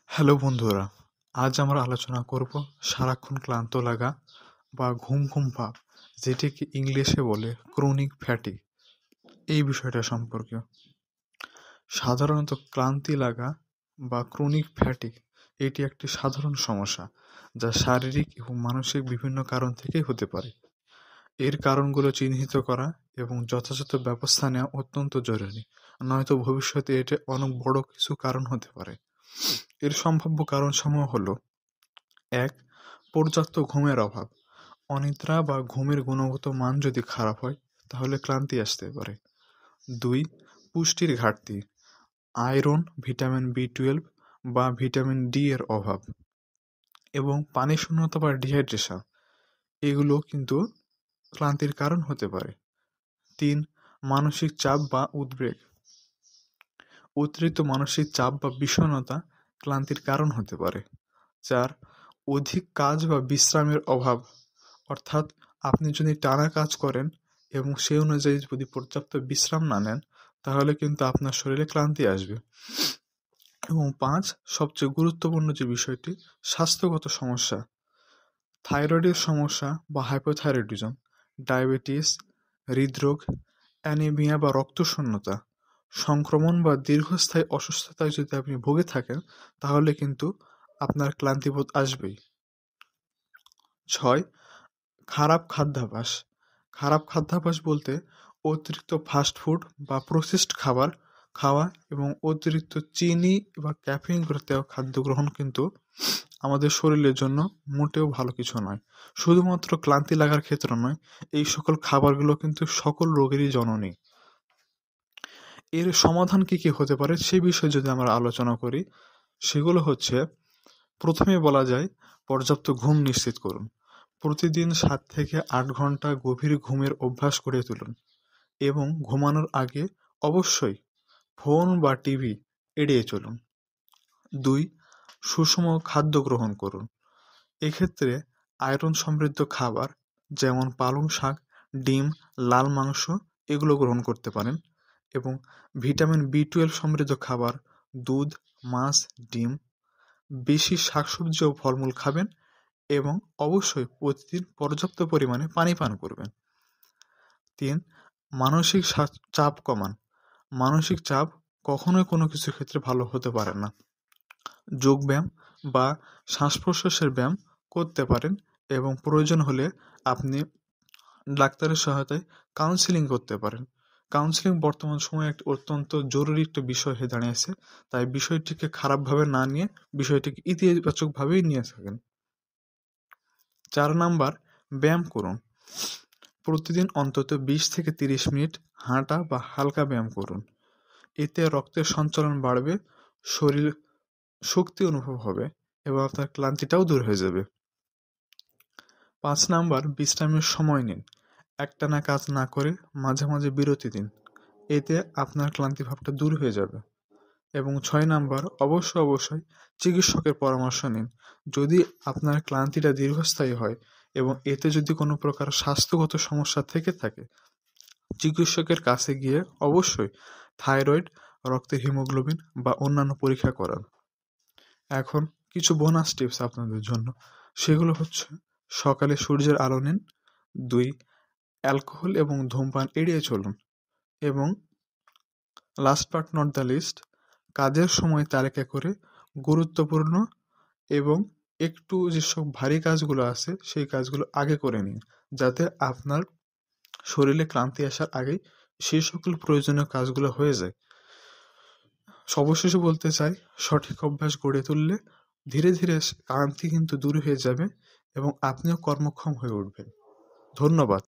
Hello বন্ধুরা, আজ আমরা আলোচনা করব সারাক্ষণ ক্লান্ত লাগা বা ঘুম ঘুম ভাব, যেটিকে ইংলিশে বলে ক্রনিক ফ্যাটিগ, এই বিষয়টা সম্পর্কে। সাধারণত ক্লান্তি লাগা বা ক্রনিক ফ্যাটিগ এটি একটি সাধারণ সমস্যা যা শারীরিক এবং মানসিক বিভিন্ন কারণ থেকেই হতে পারে। এর কারণগুলো চিহ্নিত করা এবং যথাযথ ব্যবস্থা নেওয়া অত্যন্ত জরুরি, নয়তো ভবিষ্যতে এটা অনেক বড় কিছু কারণ হতে পারে। এর সম্ভাব্য কারণসমূহ হলো: ১. পর্যাপ্ত ঘুমের অভাব। অনিদ্রা বা ঘুমের গুণগত মান যদি খারাপ হয় তাহলে ক্লান্তি আসতে পারে। ২. পুষ্টির ঘাটতি, আয়রন, ভিটামিন বি 12 বা ভিটামিন ডি এর অভাব এবং পানি শূন্যতা বা ডিহাইড্রেশন, এগুলো কিন্তু ক্লান্তির কারণ হতে পারে। ৩. মানসিক চাপ বা উদ্বেগ। অতিরিক্ত মানসিক চাপ বা বিষণ্ণতা ক্লান্তির কারণ হতে পারে। ৪. অধিক কাজ বা বিশ্রামের অভাব, অর্থাৎ আপনি যদি টানা কাজ করেন এবং সেই অনুযায়ী যদি পর্যাপ্ত বিশ্রাম না নেন তাহলে কিন্তু আপনার শরীরে ক্লান্তি আসবে। এবং ৫. সবচেয়ে গুরুত্বপূর্ণ যে বিষয়টি, স্বাস্থ্যগত সমস্যা, থাইরয়েডের সমস্যা বা হাইপোথাইরয়েডিজম, ডায়াবেটিস, হৃদরোগ, অ্যানিমিয়া বা রক্তশূন্যতা, সংক্রমণ বা দীর্ঘস্থায়ী অসুস্থতায় যদি আপনি ভুগে থাকেন তাহলে কিন্তু আপনার ক্লান্তিবোধ আসবেই। ৬. খারাপ খাদ্যাভ্যাস। খারাপ খাদ্যাভ্যাস বলতে অতিরিক্ত ফাস্টফুড বা প্রসেসড খাবার খাওয়া এবং অতিরিক্ত চিনি বা ক্যাফেইন জাতীয় খাদ্য গ্রহণ কিন্তু আমাদের শরীরের জন্য মোটেও ভালো কিছু নয়। শুধুমাত্র ক্লান্তি লাগার ক্ষেত্রে নয়, এই সকল খাবারগুলো কিন্তু সকল রোগেরই জননী। এর সমাধান কি কি হতে পারে সেই বিষয়ে যদি আমরা আলোচনা করি, সেগুলো হচ্ছে: প্রথমে বলা যায় পর্যাপ্ত ঘুম নিশ্চিত করুন। প্রতিদিন 7 থেকে 8 ঘন্টা গভীর ঘুমের অভ্যাস করে তুলুন এবং ঘুমানোর আগে অবশ্যই ফোন বা টিভি এড়িয়ে চলুন। ২. সুষম খাদ্য গ্রহণ করুন। এক্ষেত্রে আয়রন সমৃদ্ধ খাবার যেমন পালং শাক, ডিম, লাল মাংস এগুলো গ্রহণ করতে পারেন এবং ভিটামিন বি 12 সমৃদ্ধ খাবার, দুধ, মাছ, ডিম, বেশি শাকসবজি ও ফলমূল খাবেন এবং অবশ্যই প্রতিদিন পর্যাপ্ত পরিমাণে পানি পান করবেন। ৩. মানসিক চাপ কমান। মানসিক চাপ কখনোই কোনো কিছু ক্ষেত্রে ভালো হতে পারে না। যোগব্যায়াম বা শ্বাস প্রশ্বাসের ব্যায়াম করতে পারেন এবং প্রয়োজন হলে আপনি ডাক্তারের সহায়তায় কাউন্সিলিং করতে পারেন। কাউন্সিলিং বর্তমান সময়ে একটা অত্যন্ত জরুরি একটা বিষয় হয়ে দাঁড়িয়েছে, তাই বিষয়টিকে খারাপভাবে না নিয়ে বিষয়টিকে ইতিবাচকভাবেই নিয়ে থাকেন। ৪ নাম্বার, ব্যায়াম করুন। প্রতিদিন অন্তত 20 থেকে 30 মিনিট হাঁটা বা হালকা ব্যায়াম করুন। এতে রক্তের সঞ্চালন বাড়বে, শরীর শক্তি অনুভব হবে এবং আপনার ক্লান্তিটাও দূর হয়ে যাবে। ৫ নাম্বার, বিশ্রামের সময় নিন। একটানা কাজ না করে মাঝে মাঝে বিরতি দিন, এতে আপনার ক্লান্তি ভাবটা দূর হয়ে যাবে। এবং ৬ নাম্বার, অবশ্যই চিকিৎসকের পরামর্শ নিন। যদি আপনার ক্লান্তিটা দীর্ঘস্থায়ী হয় এবং এতে যদি কোনো প্রকার স্বাস্থ্যগত সমস্যা থেকে থাকে, চিকিৎসকের কাছে গিয়ে অবশ্যই থাইরয়েড, রক্তের হিমোগ্লোবিন বা অন্যান্য পরীক্ষা করান। এখন কিছু বোনাস টিপস আপনাদের জন্য, সেগুলো হচ্ছে: সকালে সূর্যের আলো নিন। ২. অ্যালকোহল এবং ধূমপান এড়িয়ে চলুন এবং last but not the least, কাজের সময় তালিকা করে গুরুত্বপূর্ণ এবং একটু যেসব ভারী কাজগুলো আছে সেই কাজগুলো আগে করে নিন, যাতে আপনার শরীরে ক্লান্তি আসার আগেই সেই সকল প্রয়োজনীয় কাজগুলো হয়ে যায়। সর্বশেষে বলতে চাই, সঠিক অভ্যাস গড়ে তুললে ধীরে ধীরে ক্লান্তি কিন্তু দূর হয়ে যাবে এবং আপনিও কর্মক্ষম হয়ে উঠবেন। ধন্যবাদ।